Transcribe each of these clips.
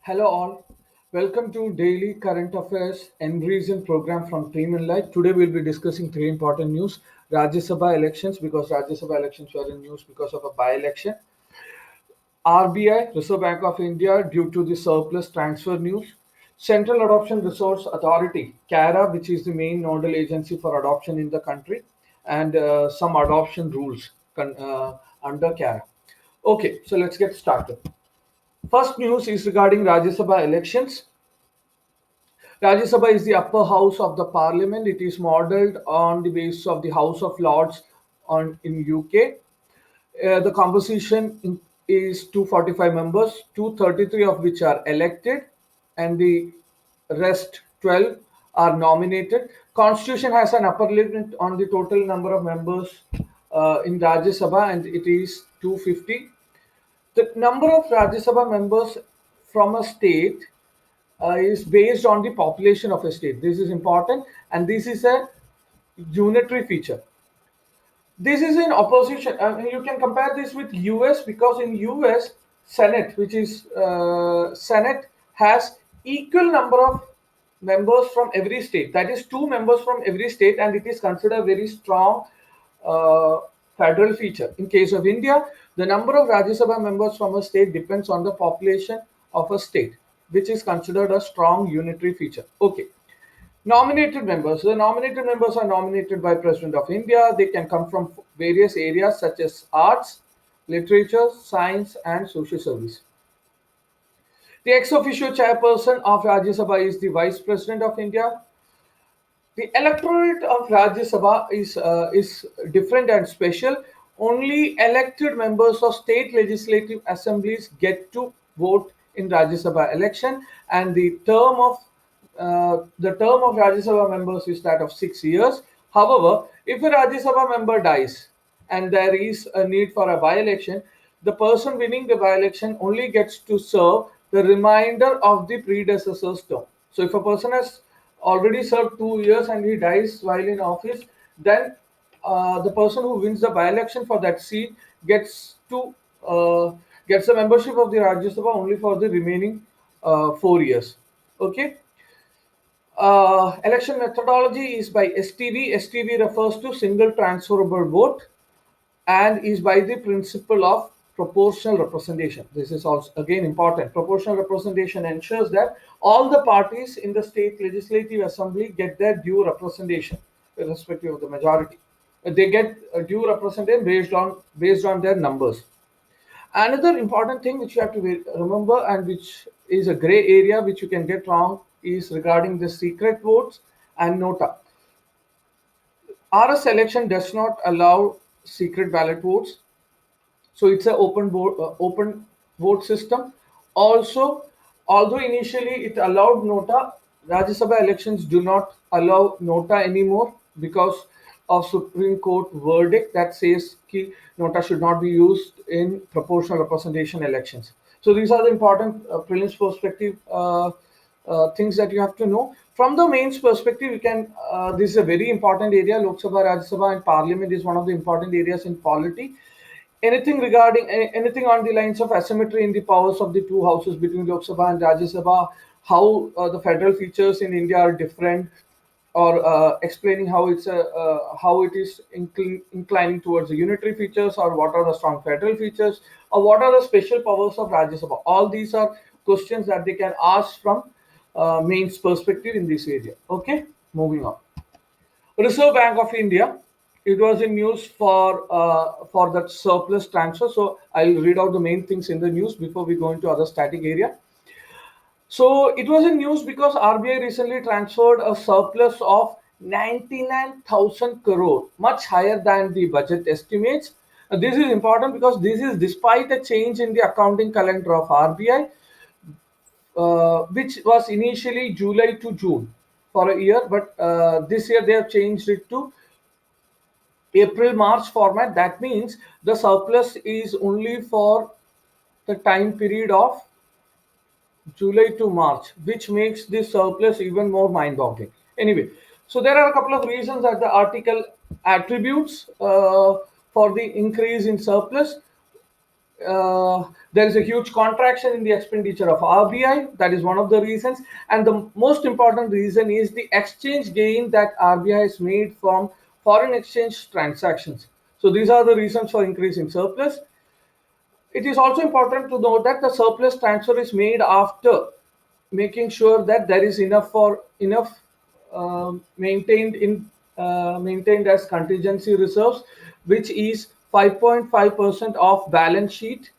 Hello all. Welcome to Daily Current Affairs ENbreezEN program from Team in Light. Today we'll be discussing three important news. Rajya Sabha elections, because Rajya Sabha elections were in news because of a by-election. RBI, Reserve Bank of India, due to the surplus transfer news. Central Adoption Resource Authority, CARA, which is the main nodal agency for adoption in the country, and some adoption rules under CARA. Okay, so let's get started. First news is regarding Rajya Sabha elections. Rajya Sabha is the upper house of the parliament. It is modelled on the basis of the House of Lords in UK. The composition is 245 members, 233 of which are elected, and the rest 12 are nominated. Constitution has an upper limit on the total number of members in Rajya Sabha, and it is 250. The number of Rajya Sabha members from a state is based on the population of a state. This is important, and this is a unitary feature. This is in opposition. You can compare this with US, because in US Senate, which is Senate, has equal number of members from every state. That is two members from every state, and it is considered a very strong uh, federal feature. In case of India, the number of Rajya Sabha members from a state depends on the population of a state, which is considered a strong unitary feature. Okay. Nominated members. The nominated members are nominated by President of India. They can come from various areas such as arts, literature, science, and social service. The ex officio chairperson of Rajya Sabha is the Vice President of India. The electorate of Rajya Sabha is different and special. Only elected members of state legislative assemblies get to vote in Rajya Sabha election, and the term of Rajya Sabha members is that of 6 years. However, if a Rajya Sabha member dies and there is a need for a by-election, the person winning the by-election only gets to serve the remainder of the predecessor's term. So if a person has already served 2 years and he dies while in office, then the person who wins the by-election for that seat gets the membership of the Rajya Sabha only for the remaining 4 years. Okay. Election methodology is by STV. STV refers to single transferable vote and is by the principle of proportional representation. This is also again important. Proportional representation ensures that all the parties in the state legislative assembly get their due representation, irrespective of the majority. They get a due representation based on their numbers. Another important thing which you have to remember, and which is a gray area which you can get wrong, is regarding the secret votes and nota. RS election does not allow secret ballot votes, so it's an open vote system. Also, although initially it allowed nota, Rajya Sabha elections do not allow nota anymore because of Supreme Court verdict that says ki nota should not be used in proportional representation elections. So these are the important prelims perspective things that you have to know. From the mains perspective, you can. This is a very important area. Lok Sabha, Rajya Sabha, and Parliament is one of the important areas in polity. Anything on the lines of asymmetry in the powers of the two houses between Lok Sabha and Rajya Sabha, how the federal features in India are different, or explaining how it is inclining towards the unitary features, or what are the strong federal features, or what are the special powers of Rajya Sabha. All these are questions that they can ask from mains perspective in this area. Okay, moving on. Reserve Bank of India. It was in news for that surplus transfer. So I'll read out the main things in the news before we go into other static area. So it was in news because RBI recently transferred a surplus of 99,000 crore, much higher than the budget estimates. This is important because this is despite a change in the accounting calendar of RBI, which was initially July to June for a year, but this year they have changed it to April March format. That means the surplus is only for the time period of July to March, which makes this surplus even more mind boggling. Anyway, so there are a couple of reasons that the article attributes for the increase in surplus. There is a huge contraction in the expenditure of RBI. That is one of the reasons. And the most important reason is the exchange gain that RBI has made from foreign exchange transactions. So these are the reasons for increase in surplus. It is also important to note that the surplus transfer is made after making sure that there is enough maintained maintained as contingency reserves, which is 5.5% of balance sheet.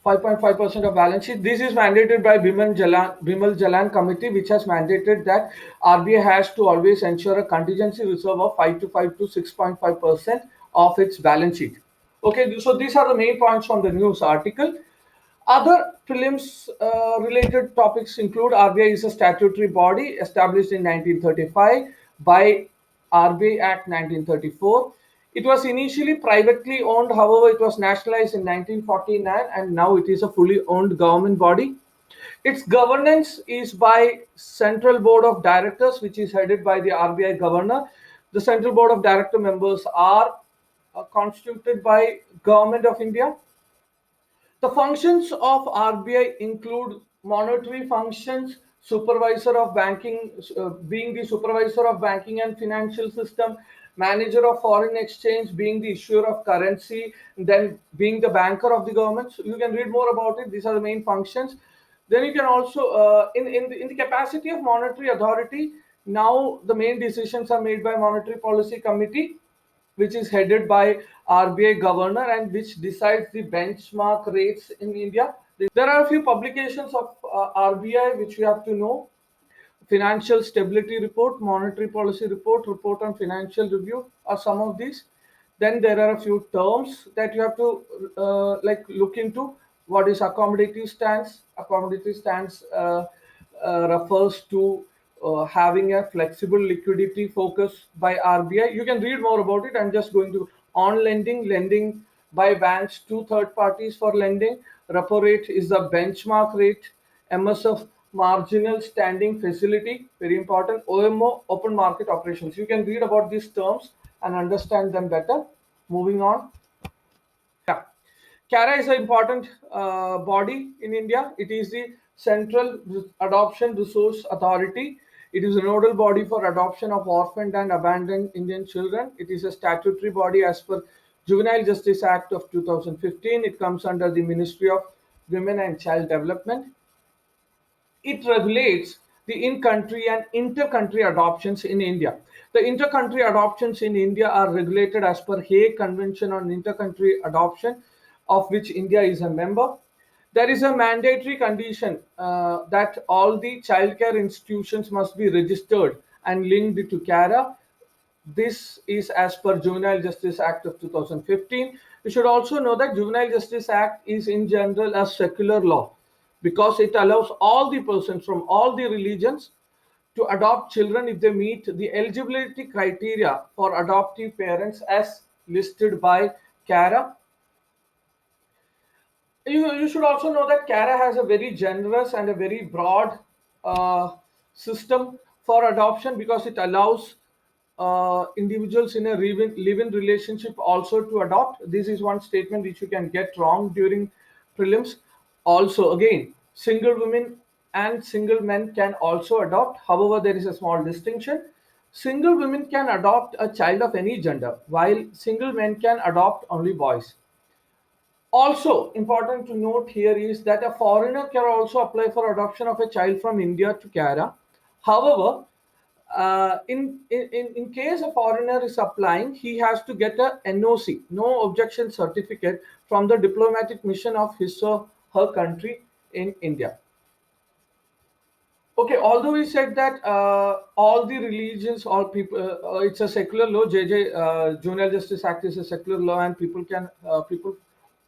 5.5% of balance sheet. This is mandated by Bimal Jalan Committee, which has mandated that RBI has to always ensure a contingency reserve of 5 to 6.5% of its balance sheet. Okay, so these are the main points from the news article. Other prelims related topics include RBI is a statutory body established in 1935 by RBI Act 1934. It was initially privately owned, however, it was nationalized in 1949 and now it is a fully owned government body. Its governance is by Central Board of Directors, which is headed by the RBI Governor. The Central Board of Director members are constituted by Government of India. The functions of RBI include monetary functions, supervisor of banking, being the supervisor of banking and financial system, manager of foreign exchange, being the issuer of currency, then being the banker of the government. So you can read more about it. These are the main functions. Then you can also, in the capacity of monetary authority, now the main decisions are made by Monetary Policy Committee, which is headed by RBI governor and which decides the benchmark rates in India. There are a few publications of RBI which you have to know: Financial Stability Report, Monetary Policy Report, Report on Financial Review are some of these. Then there are a few terms that you have to like look into. What is accommodative stance? Accommodative stance refers to having a flexible liquidity focus by RBI. You can read more about it. I'm just going to on lending, lending by banks to third parties for lending. Repo rate is the benchmark rate. MSF, marginal standing facility, very important. OMO, open market operations. You can read about these terms and understand them better. Moving on. Yeah. CARA is an important body in India. It is the Central Adoption Resource Authority. It is a nodal body for adoption of orphaned and abandoned Indian children. It is a statutory body as per Juvenile Justice Act of 2015. It comes under the Ministry of Women and Child Development. It regulates the in-country and inter-country adoptions in India. The inter-country adoptions in India are regulated as per Hague Convention on Inter-Country Adoption, of which India is a member. There is a mandatory condition that all the childcare institutions must be registered and linked to CARA. This is as per Juvenile Justice Act of 2015. You should also know that Juvenile Justice Act is in general a secular law because it allows all the persons from all the religions to adopt children if they meet the eligibility criteria for adoptive parents as listed by CARA. You should also know that CARA has a very generous and a very broad system for adoption because it allows individuals in a live-in relationship also to adopt. This is one statement which you can get wrong during prelims. Also, again, single women and single men can also adopt. However, there is a small distinction. Single women can adopt a child of any gender, while single men can adopt only boys. Also, important to note here is that a foreigner can also apply for adoption of a child from India to Canada. However, in case a foreigner is applying, he has to get a NOC, no objection certificate, from the diplomatic mission of his or her country in India. Okay, although we said that all the religions, all people, it's a secular law. Juvenile Justice Act is a secular law, and people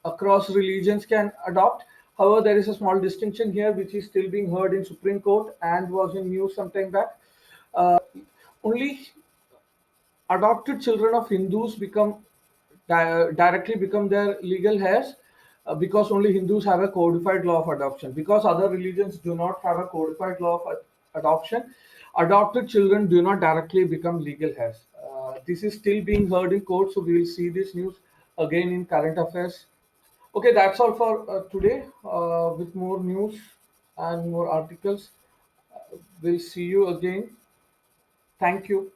across religions can adopt. However, there is a small distinction here, which is still being heard in Supreme Court and was in news some time back. Only adopted children of Hindus directly become their legal heirs because only Hindus have a codified law of adoption. Because other religions do not have a codified law of adoption, adopted children do not directly become legal heirs. This is still being heard in court, so we will see this news again in current affairs. Okay, that's all for today. With more news and more articles, we'll see you again. Thank you.